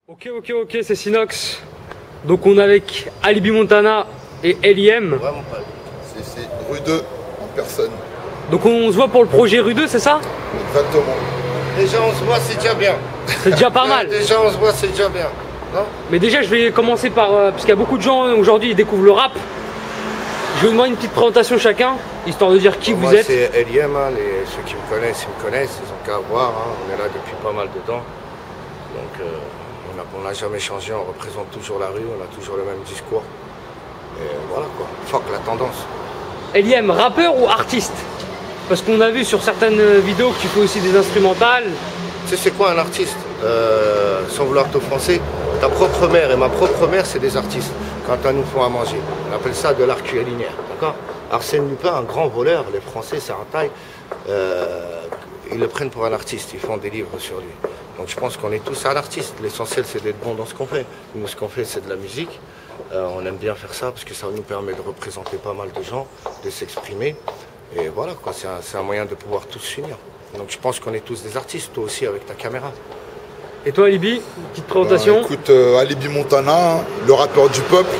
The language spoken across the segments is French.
Ok, c'est Sinox. Donc on est avec Alibi Montana et LIM. Vraiment pas. C'est Rue 2 en personne. Donc on se voit pour le projet Rue 2, c'est ça? Exactement. Déjà on se voit, c'est déjà bien. C'est déjà pas mal. Déjà on se voit, c'est déjà bien. Non? Mais déjà je vais commencer par, parce qu'il y a beaucoup de gens aujourd'hui, ils découvrent le rap. Je vais vous demander une petite présentation chacun, histoire de dire qui vous êtes. C'est LIM, hein, ceux qui me connaissent, ils me connaissent, ils ont qu'à voir. Hein. On est là depuis pas mal de temps. Donc on n'a jamais changé, on représente toujours la rue, on a toujours le même discours. Et voilà quoi, fuck la tendance. LIM, rappeur ou artiste? Parce qu'on a vu sur certaines vidéos que tu fais aussi des instrumentales. Tu sais c'est quoi un artiste? Sans vouloir t'offenser, ta propre mère et ma propre mère c'est des artistes quand elles nous font à manger. On appelle ça de l'art culinaire, d'accord? Arsène Lupin, un grand voleur, les Français c'est un taille, ils le prennent pour un artiste, ils font des livres sur lui. Donc je pense qu'on est tous un artiste, l'essentiel c'est d'être bon dans ce qu'on fait. Nous ce qu'on fait c'est de la musique, on aime bien faire ça parce que ça nous permet de représenter pas mal de gens, de s'exprimer. Et voilà quoi, c'est un moyen de pouvoir tous s'unir. Donc je pense qu'on est tous des artistes, toi aussi avec ta caméra. Et toi Alibi, petite présentation? Écoute, Alibi Montana, le rappeur du peuple,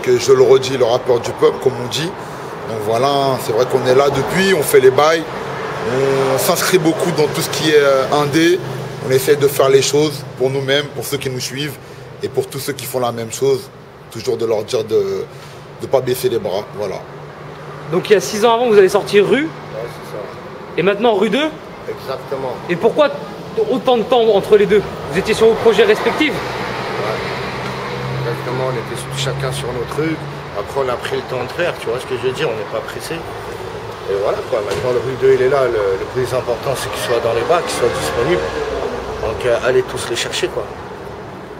que je le redis, le rappeur du peuple comme on dit. Donc voilà, c'est vrai qu'on est là depuis, on fait les bails, on s'inscrit beaucoup dans tout ce qui est indé, on essaie de faire les choses pour nous-mêmes, pour ceux qui nous suivent et pour tous ceux qui font la même chose, toujours de leur dire de ne pas baisser les bras, voilà. Donc il y a 6 ans avant vous avez sorti Rue, Ouais, c'est ça. et maintenant Rue 2. Exactement. Et pourquoi autant de temps entre les deux? Vous étiez sur vos projets respectifs? Ouais. Exactement, on était chacun sur nos trucs. Après on a pris le temps de faire, tu vois ce que je veux dire, on n'est pas pressé. Et voilà quoi, maintenant le Rue 2 il est là, le plus important c'est qu'il soit dans les bacs, qu'il soit disponible. Donc allez tous les chercher quoi.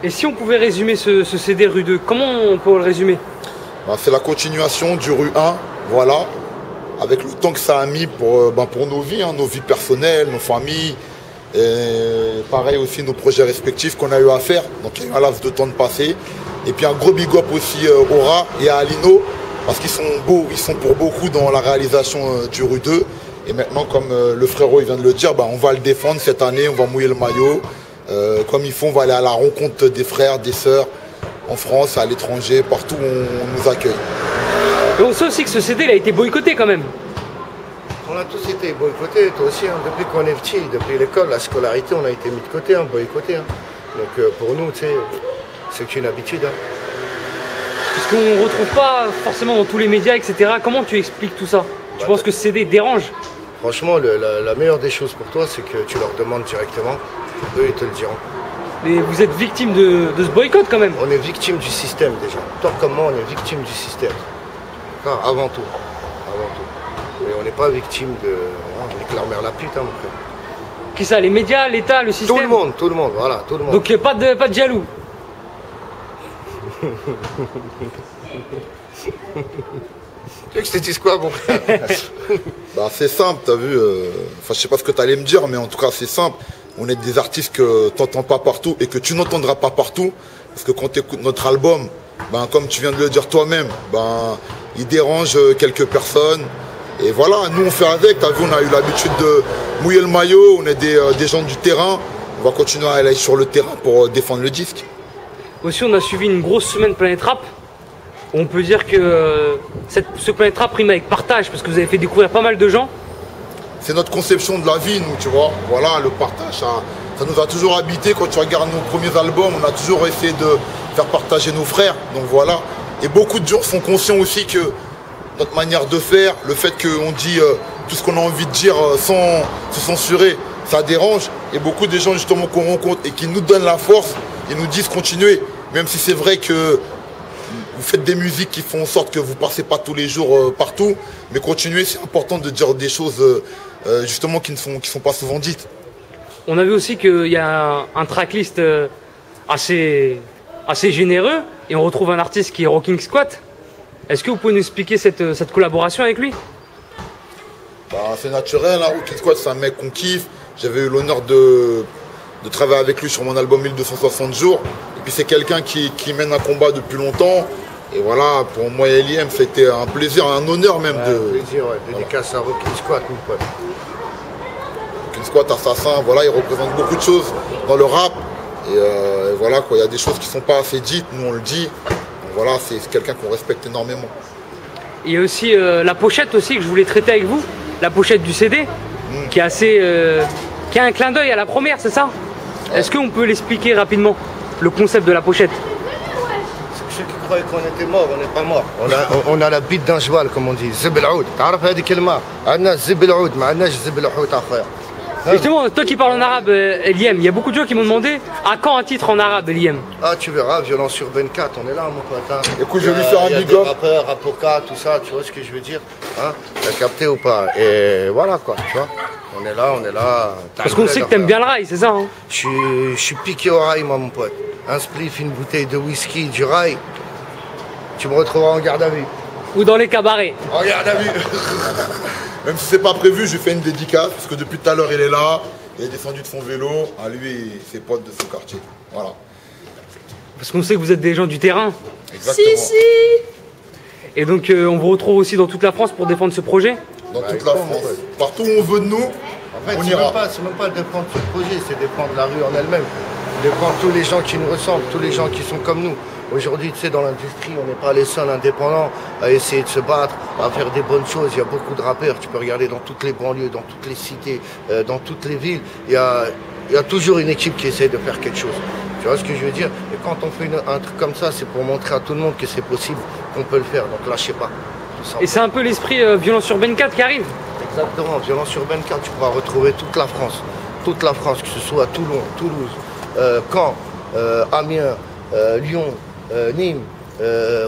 Et si on pouvait résumer ce CD Rue 2, comment on peut le résumer? C'est la continuation du Rue 1, voilà, avec le temps que ça a mis pour nos vies, hein, nos vies personnelles, nos familles, et pareil aussi nos projets respectifs qu'on a eu à faire, donc il y a eu un laps de temps de passer. Et puis un gros big up aussi au Rat et à Alino, parce qu'ils sont beaux, ils sont pour beaucoup dans la réalisation du Rue 2. Et maintenant, comme le frérot il vient de le dire, on va le défendre cette année, on va mouiller le maillot. Comme ils font, on va aller à la rencontre des frères, des sœurs, en France, à l'étranger, partout où on nous accueille. Et on sait aussi que ce CD il a été boycotté quand même. On a tous été boycottés, toi aussi, hein, depuis qu'on est petit, depuis l'école, la scolarité, on a été mis de côté, hein, boycottés. Hein. Donc pour nous, tu sais, c'est qu'une habitude. Hein. Parce qu'on ne retrouve pas forcément dans tous les médias, etc. Comment tu expliques tout ça? Tu penses que ce CD dérange? Franchement, la meilleure des choses pour toi, c'est que tu leur demandes directement, eux ils te le diront. Mais vous êtes victime de ce boycott quand même. On est victime du système déjà. Toi comme moi, on est victime du système. D'accord, avant tout. Avant tout. Mais on n'est pas victime de... On est que leur mère la pute, hein, mon frère. Qui ça? Les médias, l'État, le système? Tout le monde, voilà, tout le monde. Donc pas de jaloux. Tu veux que je te dise quoi, mon frère? C'est simple, t'as vu, je sais pas ce que tu allais me dire, mais en tout cas c'est simple. On est des artistes que tu n'entends pas partout et que tu n'entendras pas partout. Parce que quand tu écoutes notre album, comme tu viens de le dire toi-même, il dérange quelques personnes. Et voilà, nous on fait avec, t'as vu, on a eu l'habitude de mouiller le maillot, on est des gens du terrain. On va continuer à aller sur le terrain pour défendre le disque. Aussi on a suivi une grosse semaine Planète Rap. On peut dire que ce Planète Rap rime avec partage, parce que vous avez fait découvrir pas mal de gens. C'est notre conception de la vie, nous, tu vois. Voilà, le partage, ça nous a toujours habité. Quand tu regardes nos premiers albums, on a toujours essayé de faire partager nos frères. Donc voilà. Et beaucoup de gens sont conscients aussi que notre manière de faire, le fait qu'on dit tout ce qu'on a envie de dire sans se censurer, ça dérange. Et beaucoup de gens justement qu'on rencontre et qui nous donnent la force et nous disent continuer. Même si c'est vrai que vous faites des musiques qui font en sorte que vous ne passez pas tous les jours partout, mais continuez, c'est important de dire des choses justement qui ne sont pas souvent dites. On a vu aussi qu'il y a un tracklist assez généreux, et on retrouve un artiste qui est Rocking Squat. Est-ce que vous pouvez nous expliquer cette collaboration avec lui? C'est naturel, hein. Rocking Squat c'est un mec qu'on kiffe. J'avais eu l'honneur de travailler avec lui sur mon album 1260 jours. Et puis c'est quelqu'un qui mène un combat depuis longtemps. Et voilà, pour moi et LIM, c'était un plaisir, un honneur même de... Un plaisir, ouais. Dédicace à Rocking Squat, mon pote. Rocking Squat, assassin, voilà, il représente beaucoup de choses dans le rap. Et voilà, quoi, il y a des choses qui ne sont pas assez dites, nous on le dit. Donc voilà, c'est quelqu'un qu'on respecte énormément. Il y a aussi la pochette aussi que je voulais traiter avec vous, la pochette du CD, qui est assez, qui a un clin d'œil à la première, c'est ça? Ouais. Est-ce qu'on peut l'expliquer rapidement, le concept de la pochette? Ceux qui croyaient qu'on était mort, on n'est pas mort. On a la bite d'un cheval, comme on dit. Zib el-oud. تعرف هذه الكلمة؟ عندنا زب العود، ما عندناش زب الحوت أخويا. Justement, toi qui parles en arabe, Eliem, il y a beaucoup de gens qui m'ont demandé à quand un titre en arabe, Eliem? Ah, tu verras, Violence sur 24, on est là, mon pote. Hein. Écoute, je vais lui faire un big up. Il y a des rappeurs, avocats, tout ça, tu vois ce que je veux dire, hein? T'as capté ou pas? Et voilà, quoi, tu vois. On est là. Parce qu'on sait que t'aimes bien le rail, c'est ça, hein? Je suis piqué au rail, moi, mon pote. Un spliff, une bouteille de whisky, du rail, tu me retrouveras en garde à vue. Ou dans les cabarets. En garde à vue. Même si c'est pas prévu, je fais une dédicace, parce que depuis tout à l'heure, il est là. Il est descendu de son vélo, à lui et ses potes de son quartier. Voilà. Parce qu'on sait que vous êtes des gens du terrain. Exactement. Si. Et donc, on vous retrouve aussi dans toute la France pour défendre ce projet? Dans toute la France. Partout où on veut de nous, en fait, on ira. C'est même pas défendre ce projet, c'est défendre la rue en elle-même. Défendre tous les gens qui nous ressemblent, tous les gens qui sont comme nous. Aujourd'hui, tu sais, dans l'industrie, on n'est pas les seuls indépendants à essayer de se battre, à faire des bonnes choses. Il y a beaucoup de rappeurs, tu peux regarder dans toutes les banlieues, dans toutes les cités, dans toutes les villes. Il y a toujours une équipe qui essaie de faire quelque chose. Tu vois ce que je veux dire? Et quand on fait un truc comme ça, c'est pour montrer à tout le monde que c'est possible, qu'on peut le faire. Donc lâchez pas. Et c'est un peu l'esprit Violence sur 24 qui arrive? Exactement, Violence sur 24, tu pourras retrouver toute la France. Toute la France, que ce soit Toulon, Toulouse, Caen, Amiens, Lyon, Nîmes,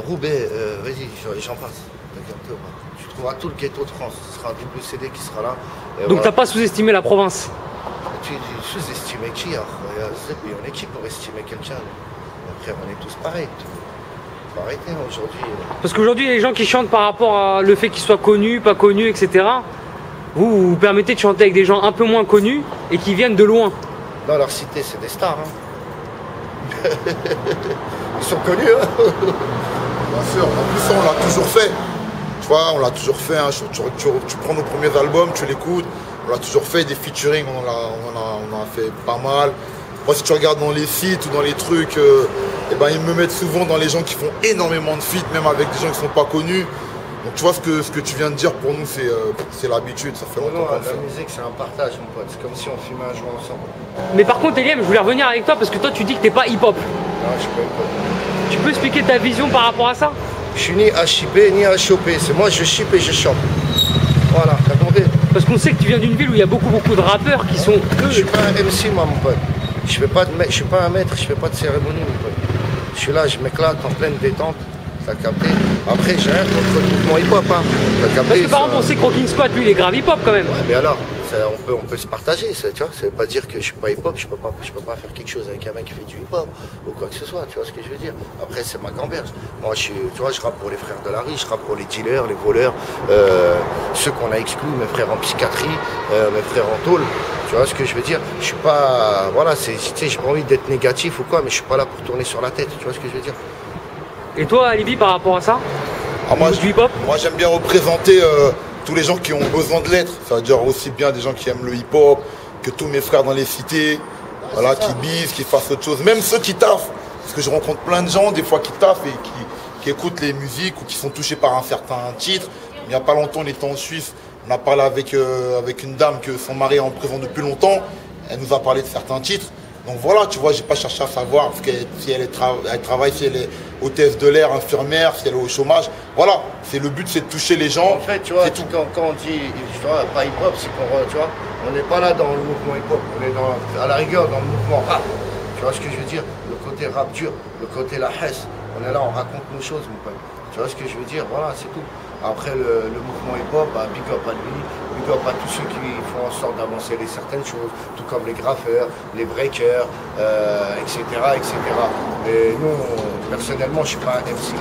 Roubaix, vas-y, j'en passe. Tu trouveras tout le ghetto de France. Ce sera un double CD qui sera là. Donc voilà. T'as pas sous-estimé la province? Tu sous-estimé qui? On est qui pour estimer quelqu'un? Après, on est tous pareils. Faut arrêter aujourd'hui. Parce qu'aujourd'hui, les gens qui chantent par rapport à le fait qu'ils soient connus, pas connus, etc. Vous permettez de chanter avec des gens un peu moins connus et qui viennent de loin. Dans leur cité, c'est des stars. Hein. Ils sont connus, hein. Bien sûr, en plus ça on l'a toujours fait. Tu vois, on l'a toujours fait, hein. Tu prends nos premiers albums, tu l'écoutes, on l'a toujours fait, des featuring, on en a fait pas mal. Moi si tu regardes dans les sites ou dans les trucs, eh ben, ils me mettent souvent dans les gens qui font énormément de feats, même avec des gens qui ne sont pas connus. Donc tu vois ce que tu viens de dire, pour nous c'est l'habitude, ça fait longtemps qu'on le fait. La musique c'est un partage mon pote, c'est comme si on fumait un joint ensemble. Mais par contre Eliem, je voulais revenir avec toi parce que toi tu dis que t'es pas hip-hop. Non, je suis pas hip-hop. Tu peux expliquer ta vision par rapport à ça? Je suis ni à chipper ni à choper, c'est moi je chippe et je chope. Voilà, t'as compris? Parce qu'on sait que tu viens d'une ville où il y a beaucoup de rappeurs qui sont... Je suis pas un MC moi mon pote. Je suis pas un maître, je fais pas de cérémonie mon pote. Je suis là, je m'éclate en pleine détente. T'as capté? Après, j'ai rien contre le mouvement hip-hop, hein. T'as capté? Parce que par exemple, on sait que Rocking Squat, lui, il est grave hip-hop quand même. Ouais, mais alors, on peut se partager, ça, tu vois. Ça veut pas dire que je suis pas hip-hop, je peux pas faire quelque chose avec un mec qui fait du hip-hop ou quoi que ce soit, tu vois ce que je veux dire? Après, c'est ma gamberge. Moi, tu vois, je rappe pour les frères de la rue, je rappe pour les dealers, les voleurs, ceux qu'on a exclus, mes frères en psychiatrie, mes frères en tôle. Tu vois ce que je veux dire? Je suis pas, voilà, tu sais, j'ai pas envie d'être négatif ou quoi, mais je suis pas là pour tourner sur la tête, tu vois ce que je veux dire? Et toi, Alibi, par rapport à ça? Moi, j'aime bien représenter tous les gens qui ont besoin de l'être. Ça veut dire aussi bien des gens qui aiment le hip-hop, que tous mes frères dans les cités, voilà, qui bisent, qui fassent autre chose. Même ceux qui taffent. Parce que je rencontre plein de gens, des fois, qui taffent et qui écoutent les musiques ou qui sont touchés par un certain titre. Il n'y a pas longtemps, on était en Suisse. On a parlé avec une dame que son mari est en prison depuis longtemps. Elle nous a parlé de certains titres. Donc voilà, tu vois, j'ai pas cherché à savoir si elle travaille, si elle est hôtesse de l'air, infirmière, si elle est au chômage. Voilà, le but, c'est de toucher les gens. En fait, tu vois, quand on dit, tu vois, pas hip-hop, c'est qu'on, tu vois, on n'est pas là dans le mouvement hip-hop, on est à la rigueur dans le mouvement rap. Tu vois ce que je veux dire? Le côté rap dur, le côté la hesse. On est là, on raconte nos choses, mon pote. Tu vois ce que je veux dire? Voilà, c'est tout. Après, le mouvement hip-hop, bah, big up à lui, big up à tous ceux qui font en sorte d'avancer certaines choses, tout comme les graffeurs, les breakers, etc., etc. Mais nous, personnellement, je ne suis pas un MC.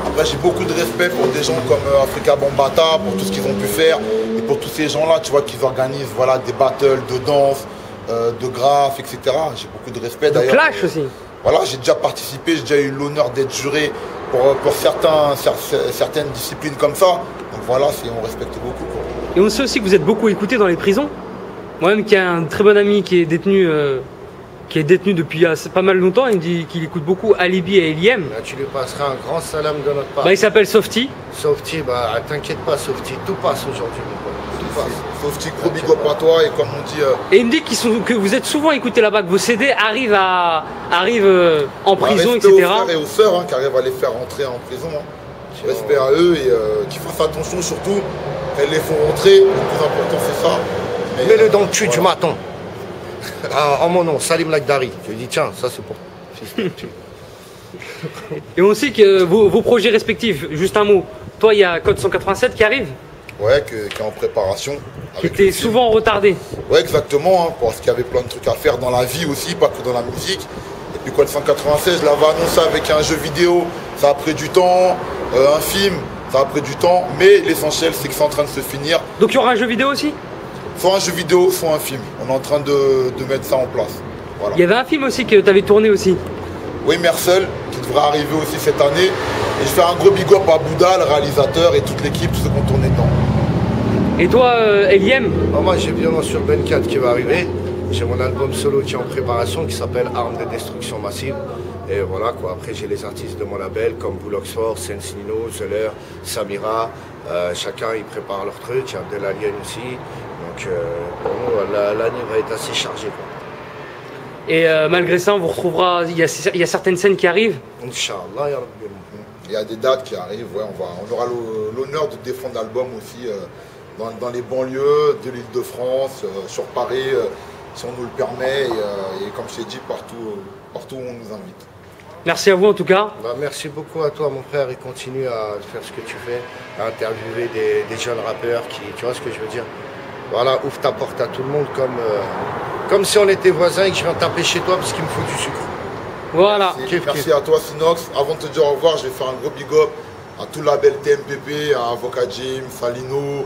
Après, j'ai beaucoup de respect pour des gens comme Africa Bambaataa, pour tout ce qu'ils ont pu faire, et pour tous ces gens-là, tu vois, qui organisent, voilà, des battles de danse, de graphes, etc. J'ai beaucoup de respect. De clash aussi. Voilà, j'ai déjà participé, j'ai déjà eu l'honneur d'être juré pour certaines disciplines comme ça. Donc voilà, on respecte beaucoup, quoi. Et on sait aussi que vous êtes beaucoup écouté dans les prisons. Moi-même, qui a un très bon ami qui est détenu, qui est détenu depuis pas mal longtemps. Il me dit qu'il écoute beaucoup Alibi et Eliem. Là, tu lui passeras un grand salam de notre part. Bah, il s'appelle Softy. Softy, bah t'inquiète pas Softy, tout passe aujourd'hui mon pote. Tout passe. Softy, gros big up à toi et comme on dit... Et il me dit que vous êtes souvent écouté là-bas, que vos CD arrivent en prison, respect etc. aux frères et aux sœurs hein, qui arrivent à les faire rentrer en prison. Hein. Respect à eux et qu'ils fassent attention surtout. Elles les font rentrer, le plus important c'est ça. Mets-le dans le cul du maton. En mon nom, Salim Lakdari. Je lui dis tiens, ça c'est pour fils de cul. Et on sait que vos projets respectifs, juste un mot, toi il y a Code 187 qui arrive, Ouais, qui est en préparation. qui était souvent retardé. Ouais, exactement, hein, parce qu'il y avait plein de trucs à faire dans la vie aussi, pas que dans la musique. Et puis Code 196, je l'avais annoncé avec un jeu vidéo, ça a pris du temps, un film, ça a pris du temps, mais l'essentiel c'est que c'est en train de se finir. Donc il y aura un jeu vidéo aussi? Soit un jeu vidéo, soit un film. On est en train de mettre ça en place. Voilà. Il y avait un film aussi que tu avais tourné aussi. Oui, Mercel, qui devrait arriver aussi cette année. Et je fais un gros big up à Bouddha, le réalisateur, et toute l'équipe, tous ceux qui ont tourné dedans. Et toi, Eliem? Moi j'ai Violence sur 24 qui va arriver. J'ai mon album solo qui est en préparation qui s'appelle Armes de destruction massive. Et voilà quoi, après j'ai les artistes de mon label comme Bull Oxford, Sense Nino, Zeller, Samira. Chacun ils préparent leur truc, il y a Abdelalien aussi. Donc pour nous l'année va être assez chargée. Et malgré ça, on vous retrouvera, il y a certaines scènes qui arrivent. Inch'Allah, ya Rabbi. Il y a des dates qui arrivent, ouais, on aura l'honneur de défendre l'album aussi dans les banlieues de l'Île-de-France, sur Paris, si on nous le permet, et comme je t'ai dit, partout où on nous invite. Merci à vous en tout cas. Merci beaucoup à toi mon frère et continue à faire ce que tu fais, à interviewer des jeunes rappeurs qui, tu vois ce que je veux dire. Voilà, ouvre ta porte à tout le monde comme si on était voisins et que je viens taper chez toi parce qu'il me faut du sucre. Voilà. Merci à toi Sinox. Avant de te dire au revoir, je vais faire un gros big up à tout le label TMPP, à Avocat Jim, Salino,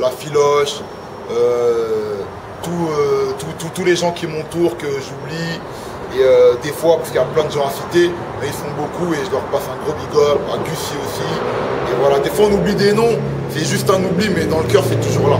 La Filoche, tous les gens qui m'entourent que j'oublie. Et des fois, parce qu'il y a plein de gens à citer, mais ils sont beaucoup et je leur passe un gros big up, à Gussi aussi. Et voilà, des fois on oublie des noms, c'est juste un oubli, mais dans le cœur c'est toujours là.